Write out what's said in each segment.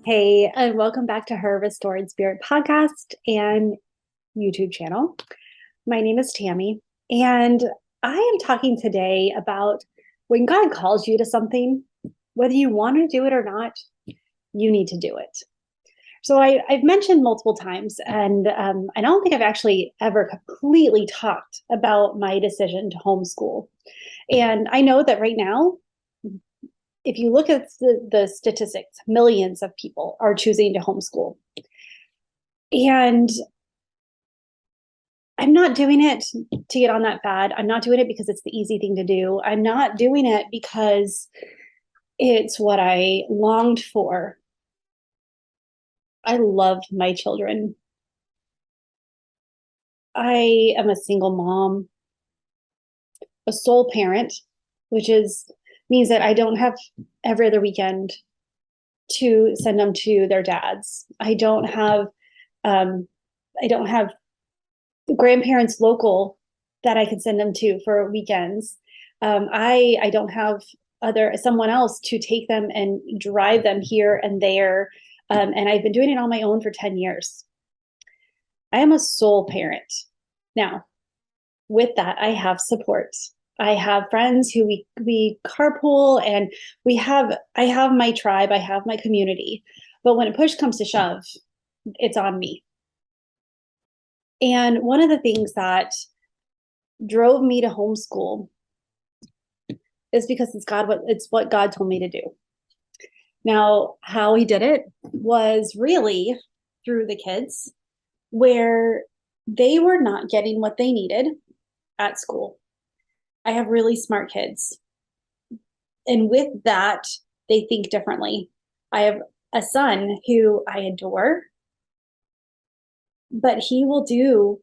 Hey, and welcome back to her Restored Spirit podcast and YouTube channel. My name is Tammy, and I am talking today about when God calls you to something, whether you want to do it or not, you need to do it. So I've mentioned multiple times, and I don't think I've actually ever completely talked about my decision to homeschool. And I know that right now, if you look at the statistics, millions of people are choosing to homeschool. And I'm not doing it to get on that fad. I'm not doing it because it's the easy thing to do. I'm not doing it because it's what I longed for. I love my children. I am a single mom, a sole parent, which means that I don't have every other weekend to send them to their dads. I don't have grandparents local that I can send them to for weekends. I don't have someone else to take them and drive them here and there. And I've been doing it on my own for 10 years. I am a sole parent. Now, with that, I have support. I have friends who we carpool, and I have my tribe, I have my community. But when a push comes to shove, it's on me. And one of the things that drove me to homeschool is because it's what God told me to do. Now, how he did it was really through the kids, where they were not getting what they needed at school. I have really smart kids. And with that, they think differently. I have a son who I adore, but he will do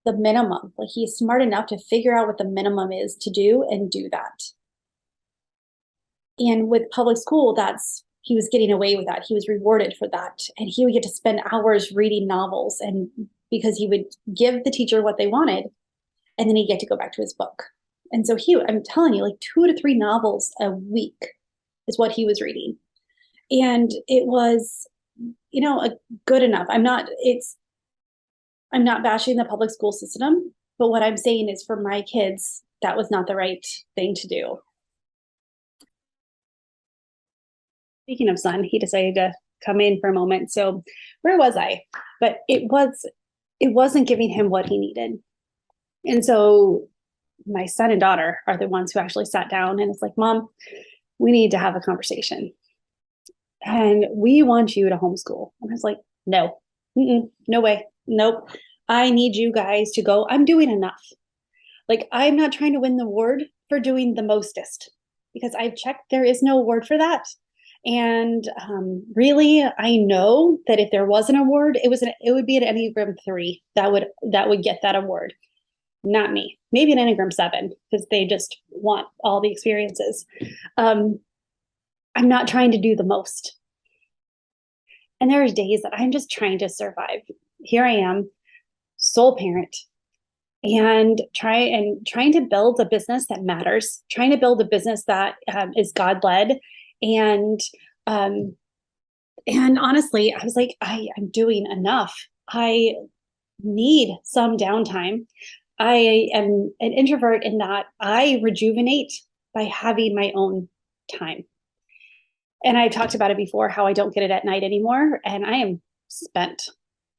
the minimum. Like, he's smart enough to figure out what the minimum is to do and do that. And with public school, he was getting away with that. He was rewarded for that. And he would get to spend hours reading novels, and because he would give the teacher what they wanted, and then he'd get to go back to his book. And so I'm telling you, like 2 to 3 novels a week is what he was reading. And it was, good enough. I'm not bashing the public school system, but what I'm saying is, for my kids, that was not the right thing to do. Speaking of son, he decided to come in for a moment. So where was I? But it wasn't giving him what he needed. And so my son and daughter are the ones who actually sat down, and it's like, Mom, we need to have a conversation. And we want you to homeschool. And I was like, no, no way. Nope. I need you guys to go. I'm doing enough. Like, I'm not trying to win the award for doing the mostest, because I've checked, there is no award for that. And really, I know that if there was an award, it would be an Enneagram 3 that would get that award, not me. Maybe an Enneagram 7, because they just want all the experiences. I'm not trying to do the most. And there are days that I'm just trying to survive. Here I am, sole parent, and trying to build a business that matters, trying to build a business that is God-led. And honestly, I was like, I'm doing enough. I need some downtime. I am an introvert in that I rejuvenate by having my own time. And I talked about it before, how I don't get it at night anymore. And I am spent.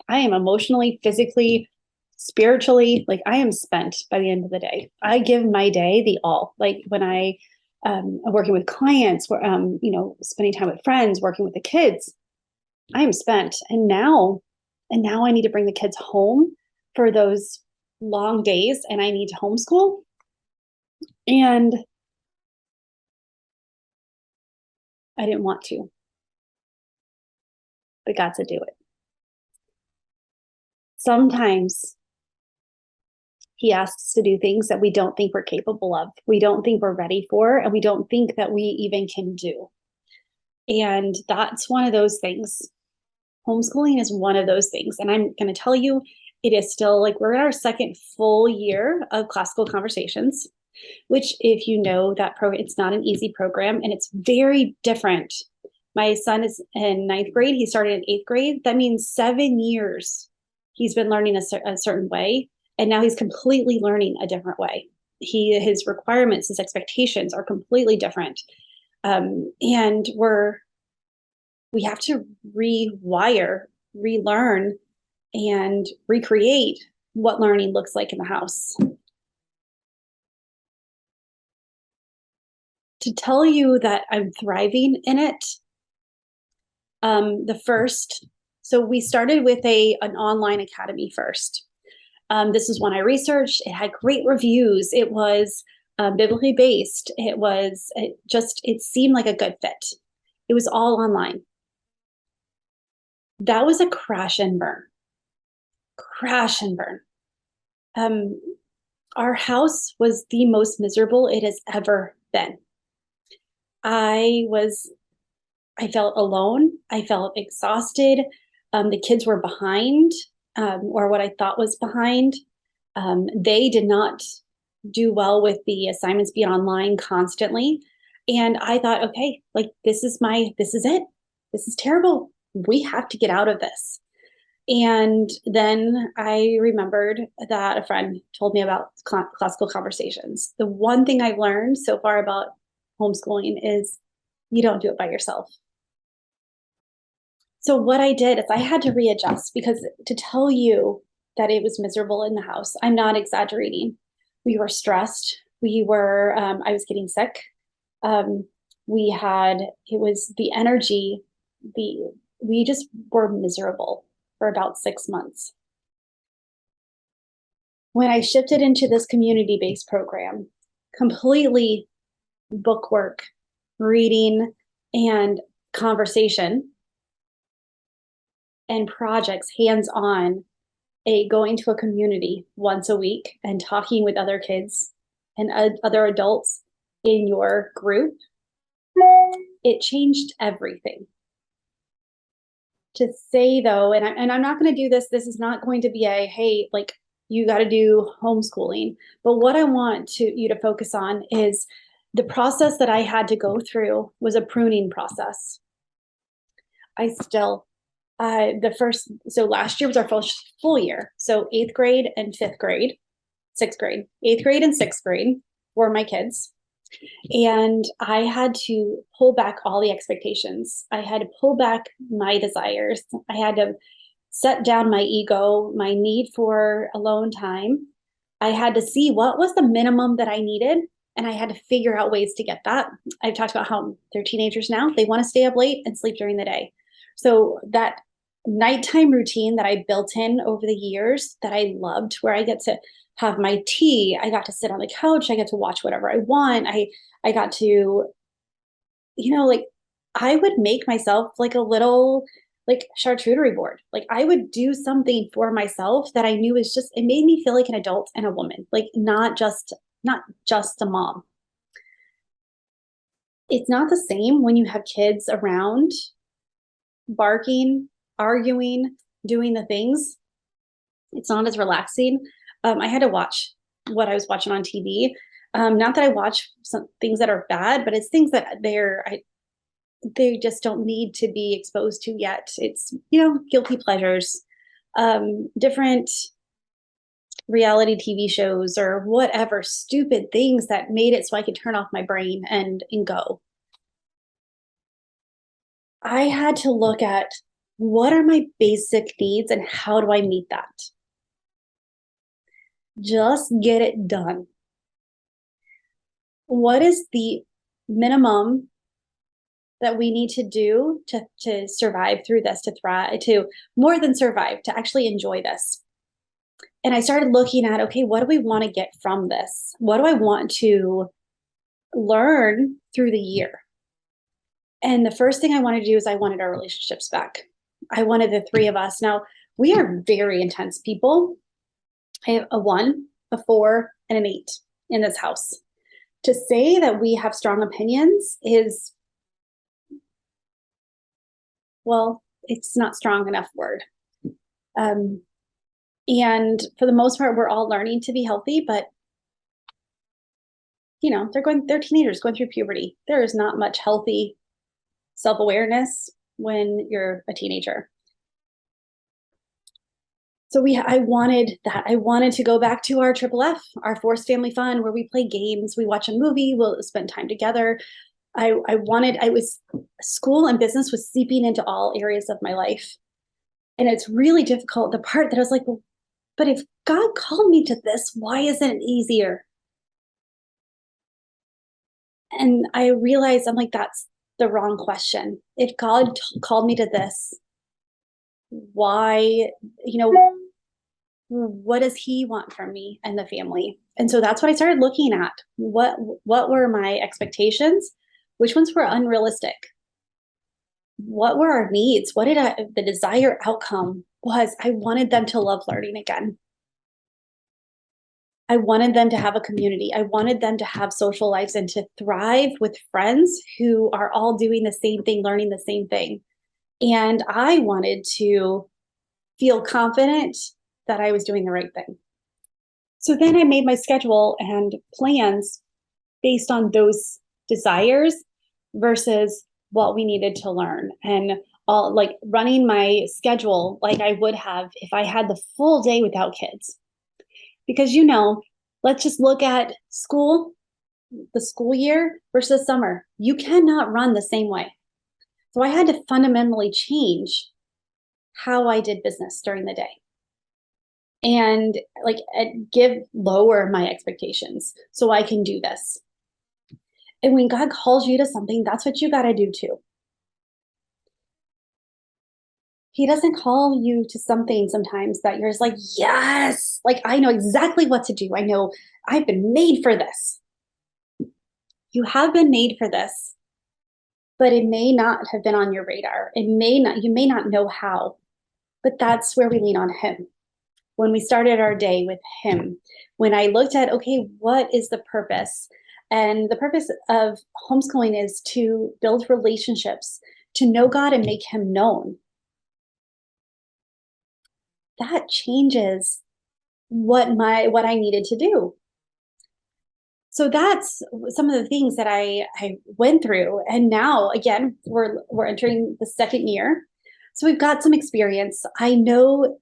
I am emotionally, physically, spiritually, like, I am spent by the end of the day. I give my day the all. Like, when I'm working with clients, spending time with friends, working with the kids, I am spent. And now I need to bring the kids home for those long days, and I need to homeschool. And I didn't want to, but God said do it. Sometimes he asks to do things that we don't think we're capable of, we don't think we're ready for, and we don't think that we even can do. And that's one of those things. Homeschooling is one of those things. And I'm going to tell you, it is still, like, we're in our second full year of Classical Conversations, which, if you know that program, it's not an easy program, and it's very different My son is in ninth grade. He started in eighth grade. That means 7 years he's been learning a certain way. And now he's completely learning a different way. His requirements, his expectations are completely different. And we have to rewire, relearn, and recreate what learning looks like in the house. To tell you that I'm thriving in it, so we started with an online academy first. This is one I researched. It had great reviews. It was biblically based. It seemed like a good fit. It was all online. That was a crash and burn. Crash and burn. Our house was the most miserable it has ever been. I felt alone. I felt exhausted. The kids were behind, or what I thought was behind. They did not do well with the assignments being online constantly. And I thought, okay, like this is it. This is terrible. We have to get out of this. And then I remembered that a friend told me about classical conversations. The one thing I've learned so far about homeschooling is you don't do it by yourself. So what I did is I had to readjust, because to tell you that it was miserable in the house, I'm not exaggerating. We were stressed. I was getting sick. It was the energy, we just were miserable for about 6 months. When I shifted into this community-based program, completely bookwork, reading, and conversation and projects, hands-on, going to a community once a week and talking with other kids and other adults in your group, it changed everything. To say though, and I'm not going to do this, this is not going to be hey, like you got to do homeschooling. But what I want you to focus on is the process that I had to go through was a pruning process. So last year was our first full year. So eighth grade and sixth grade, eighth grade and sixth grade were my kids. And I had to pull back all the expectations. I had to pull back my desires. I had to set down my ego, my need for alone time. I had to see what was the minimum that I needed, and I had to figure out ways to get that. I've talked about how they're teenagers now. They want to stay up late and sleep during the day. So that nighttime routine that I built in over the years that I loved, where I get to have my tea, I got to sit on the couch, I get to watch whatever I want. I got to, like I would make myself like a little like charcuterie board. Like I would do something for myself that I knew it made me feel like an adult and a woman, like not just a mom. It's not the same when you have kids around barking, arguing, doing the things. It's not as relaxing. I had to watch what I was watching on TV. Not that I watch some things that are bad, but it's things that they just don't need to be exposed to yet. It's, guilty pleasures, different reality TV shows or whatever, stupid things that made it so I could turn off my brain and go. I had to look at what are my basic needs and how do I meet that? Just get it done. What is the minimum that we need to do to survive through this, to thrive, to more than survive, to actually enjoy this? And I started looking at, okay, what do we want to get from this? What do I want to learn through the year? And the first thing I wanted to do is I wanted our relationships back. I wanted the three of us. Now, we are very intense people. I have a 1, a 4, and an 8 in this house. To say that we have strong opinions is, well, it's not strong enough word. And for the most part, we're all learning to be healthy, but they're teenagers going through puberty. There is not much healthy self-awareness when you're a teenager. So I wanted that. I wanted to go back to our Triple F, our forced family fun, where we play games, we watch a movie, we'll spend time together. I was school and business was seeping into all areas of my life. And it's really difficult. The part that I was like, well, but if God called me to this, why isn't it easier? And I realized I'm like, that's the wrong question. If God called me to this, why, you know, what does he want from me and the family? And so that's what I started looking at. What were my expectations? Which ones were unrealistic? What were our needs? What did the desired outcome was? I wanted them to love learning again. I wanted them to have a community. I wanted them to have social lives and to thrive with friends who are all doing the same thing, learning the same thing. And I wanted to feel confident that I was doing the right thing. So then I made my schedule and plans based on those desires versus what we needed to learn. And all like running my schedule like I would have if I had the full day without kids. Because, let's just look at school, the school year versus summer. You cannot run the same way. So I had to fundamentally change how I did business during the day and lower my expectations so I can do this. And when God calls you to something, that's what you got to do too. He doesn't call you to something sometimes that you're just like, yes, like I know exactly what to do. I know I've been made for this. You have been made for this, but it may not have been on your radar. You may not know how, but that's where we lean on him. When we started our day with him, when I looked at, okay, what is the purpose? And the purpose of homeschooling is to build relationships, to know God and make him known. That changes what I needed to do. So that's some of the things that I went through. And now again, we're entering the second year. So we've got some experience. I know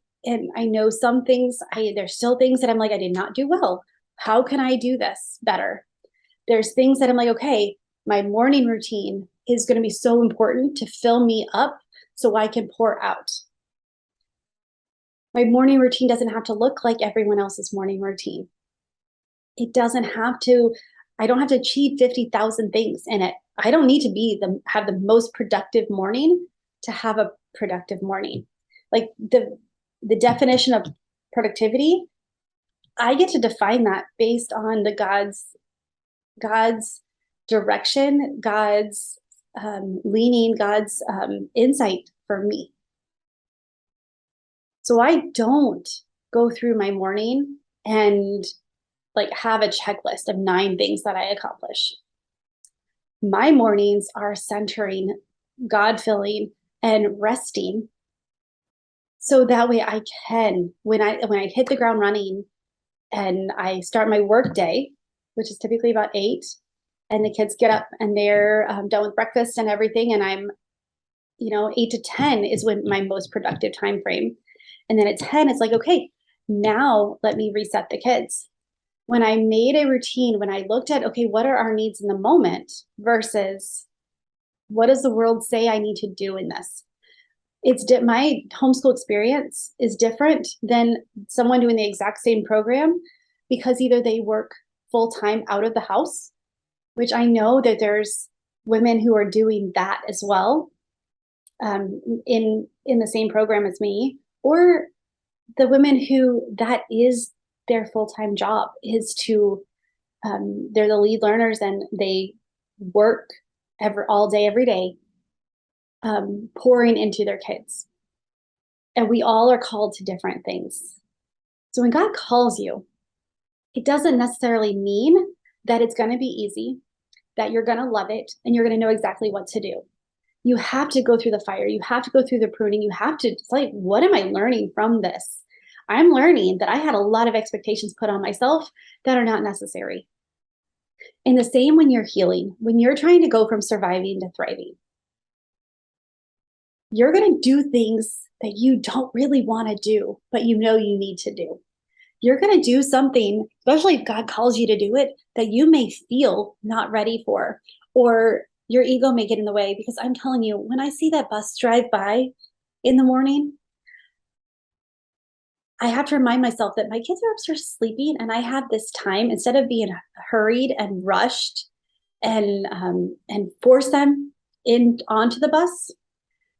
some things, there's still things that I'm like, I did not do well. How can I do this better? There's things that I'm like, okay, my morning routine is going to be so important to fill me up so I can pour out. My morning routine doesn't have to look like everyone else's morning routine. It doesn't have to, I don't have to achieve 50,000 things in it. I don't need to have the most productive morning to have a productive morning. Like the definition of productivity, I get to define that based on God's direction, God's leaning, God's insight for me. So I don't go through my morning and like have a checklist of 9 things that I accomplish. My mornings are centering, God filling, and resting. So that way I can, when I hit the ground running and I start my work day, which is typically about 8, and the kids get up and they're done with breakfast and everything, and I'm, 8 to 10 is when my most productive time frame. And then at 10, it's like, okay, now let me reset the kids. When I made a routine, when I looked at, okay, what are our needs in the moment versus what does the world say I need to do in this? My homeschool experience is different than someone doing the exact same program because either they work full time out of the house, which I know that there's women who are doing that as well in the same program as me, or the women who that is their full-time job is to they're the lead learners and they work all day every day pouring into their kids, and we all are called to different things. So when God calls you, it doesn't necessarily mean that it's going to be easy, that you're going to love it, and you're going to know exactly what to do. You have to go through the fire. You have to go through the pruning. It's like, what am I learning from this? I'm learning that I had a lot of expectations put on myself that are not necessary. And the same when you're healing, when you're trying to go from surviving to thriving. You're going to do things that you don't really want to do, but you know you need to do. You're going to do something, especially if God calls you to do it, that you may feel not ready for, or your ego may get in the way. Because I'm telling you, when I see that bus drive by in the morning, I have to remind myself that my kids are upstairs sleeping and I have this time instead of being hurried and rushed and force them in onto the bus,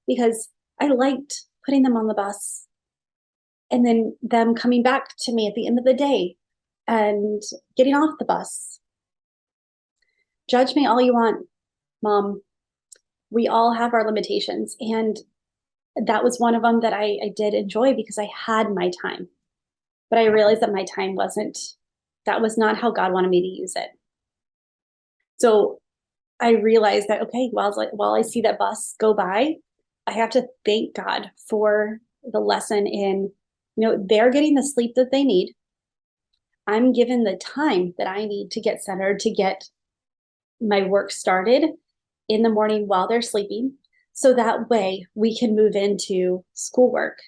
because I liked putting them on the bus and then them coming back to me at the end of the day and getting off the bus. Judge me all you want, Mom. We all have our limitations. And that was one of them that I did enjoy because I had my time. But I realized that my time that was not how God wanted me to use it. So I realized that, okay, while I see that bus go by, I have to thank God for the lesson in, they're getting the sleep that they need. I'm given the time that I need to get centered, to get my work started in the morning while they're sleeping. So that way we can move into schoolwork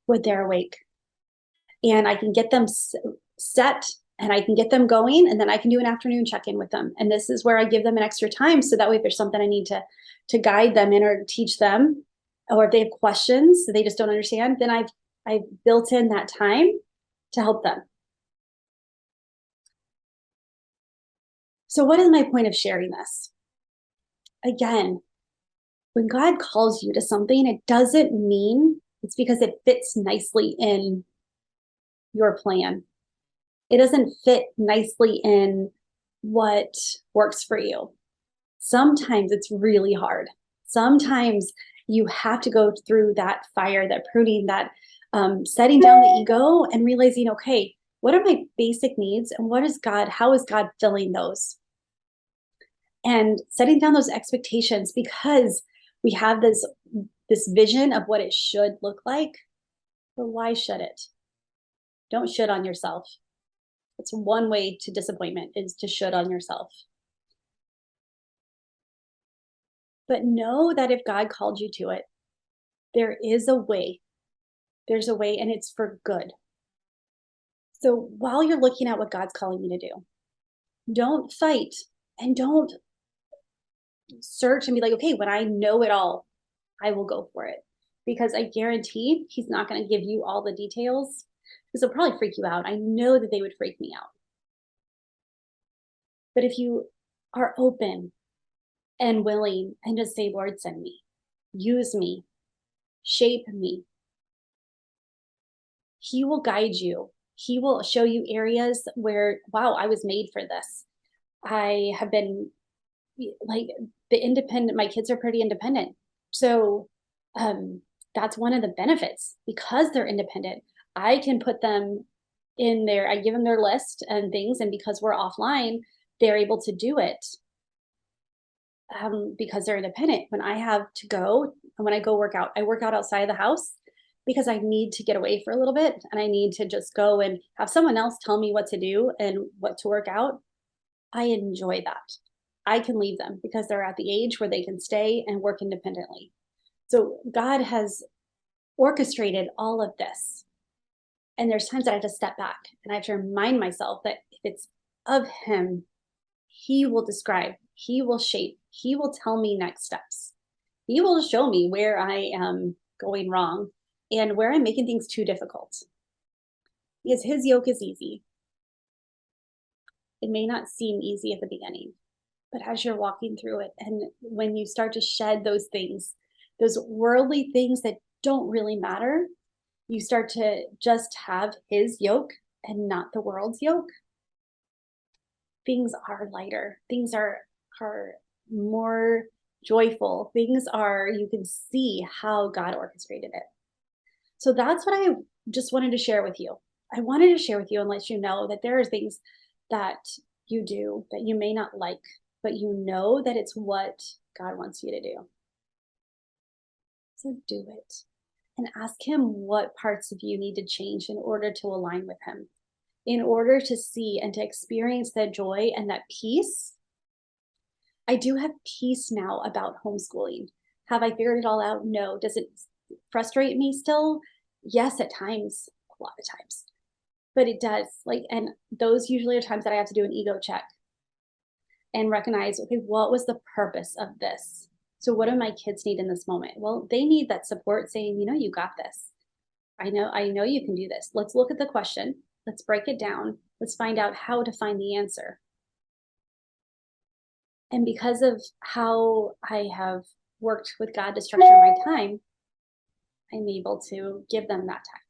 when they're awake. And I can get them set and I can get them going, and then I can do an afternoon check-in with them. And this is where I give them an extra time. So that way, if there's something I need to guide them in or teach them, or if they have questions that they just don't understand, then I've built in that time to help them. So what is my point of sharing this? Again, when God calls you to something, it doesn't mean it's because it fits nicely in your plan. It doesn't fit nicely in what works for you. Sometimes it's really hard. Sometimes you have to go through that fire, that pruning, that setting down the ego and realizing, okay, what are my basic needs and how is God filling those? And setting down those expectations, because we have this vision of what it should look like, but why should it? Don't should on yourself. It's one way to disappointment, is to should on yourself. But know that if God called you to it, there is a way. There's a way, and it's for good. So while you're looking at what God's calling you to do, don't fight and don't search and be like, okay, when I know it all, I will go for it. Because I guarantee He's not going to give you all the details, because it'll probably freak you out. I know that they would freak me out. But if you are open and willing and just say, Lord, send me, use me, shape me, He will guide you. He will show you areas where, wow, I was made for this. I have been like my kids are pretty independent. So that's one of the benefits. Because they're independent, I can put them in there. I give them their list and things. And because we're offline, they're able to do it because they're independent. When I have to go, and when I go work out, I work out outside of the house because I need to get away for a little bit, and I need to just go and have someone else tell me what to do and what to work out. I enjoy that. I can leave them because they're at the age where they can stay and work independently. So God has orchestrated all of this. And there's times that I have to step back and I have to remind myself that if it's of Him, He will describe, He will shape, He will tell me next steps. He will show me where I am going wrong and where I'm making things too difficult. Because His yoke is easy. It may not seem easy at the beginning, but as you're walking through it, and when you start to shed those things, those worldly things that don't really matter, you start to just have His yoke and not the world's yoke. Things are lighter. Things are more joyful. Things are, you can see how God orchestrated it. So that's what I just wanted to share with you. I wanted to share with you and let you know that there are things that you do that you may not like, but you know that it's what God wants you to do. So do it and ask Him what parts of you need to change in order to align with Him, in order to see and to experience that joy and that peace. I do have peace now about homeschooling. Have I figured it all out? No. Does it frustrate me still? Yes, at times, a lot of times. But it does. Like, and those usually are times that I have to do an ego check and recognize, okay, what was the purpose of this? So what do my kids need in this moment? Well, they need that support saying, you got this. I know you can do this. Let's look at the question. Let's break it down. Let's find out how to find the answer. And because of how I have worked with God to structure my time, I'm able to give them that time.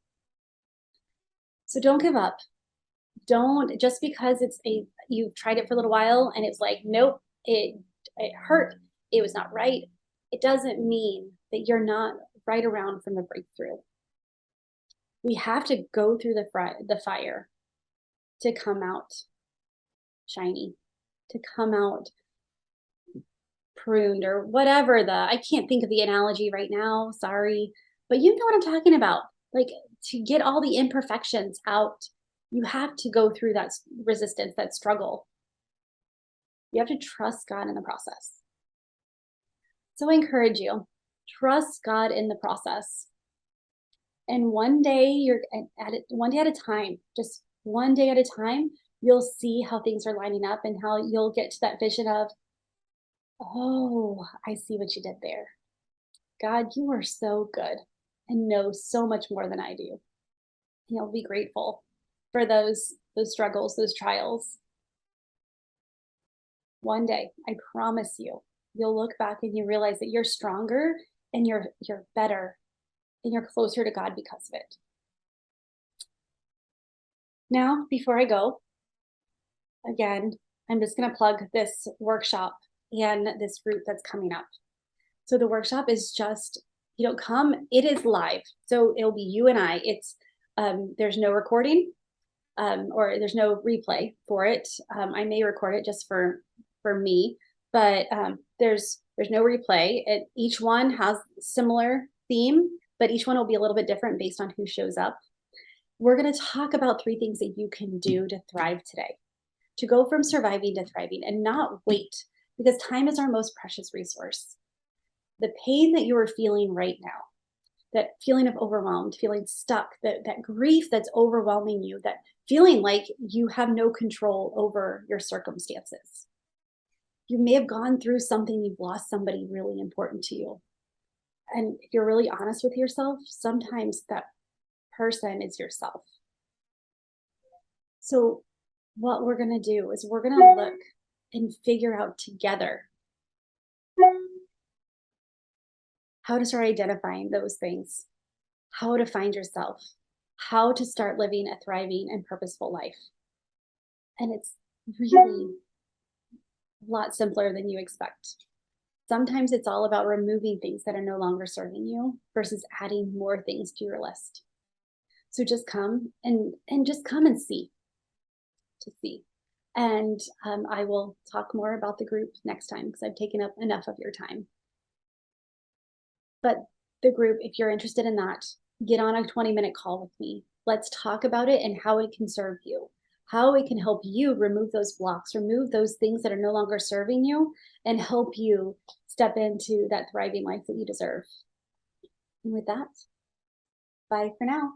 So don't give up. Don't, just because you've tried it for a little while and it's like, nope, it hurt. It was not right. It doesn't mean that you're not right around from the breakthrough. We have to go through the fire to come out shiny, to come out pruned, or whatever I can't think of the analogy right now, sorry, but you know what I'm talking about. Like, to get all the imperfections out, you have to go through that resistance, that struggle. You have to trust God in the process. So I encourage you, trust God in the process. And one day one day at a time, just one day at a time, you'll see how things are lining up and how you'll get to that vision of, oh, I see what you did there. God, you are so good and know so much more than I do. And you'll be grateful for those struggles, those trials. One day, I promise you, you'll look back and you realize that you're stronger and you're better and you're closer to God because of it. Now, before I go, again, I'm just going to plug this workshop and this group that's coming up. So the workshop is just, it is live. So it'll be you and I. It's, there's no recording, or there's no replay for it. I may record it just for me, but there's no replay. Each one has similar theme, but each one will be a little bit different based on who shows up. We're going to talk about 3 things that you can do to thrive today, to go from surviving to thriving, and not wait, because time is our most precious resource. The pain that you are feeling right now, that feeling of overwhelmed, feeling stuck, that grief that's overwhelming you, that feeling like you have no control over your circumstances. You may have gone through something, you've lost somebody really important to you. And if you're really honest with yourself, sometimes that person is yourself. So what we're going to do is we're going to look and figure out together how to start identifying those things, how to find yourself, how to start living a thriving and purposeful life. And it's really a lot simpler than you expect. Sometimes it's all about removing things that are no longer serving you versus adding more things to your list. So just come and just come and see. And I will talk more about the group next time because I've taken up enough of your time. But the group, if you're interested in that, get on a 20-minute call with me. Let's talk about it and how it can serve you, how it can help you remove those blocks, remove those things that are no longer serving you, and help you step into that thriving life that you deserve. And with that, bye for now.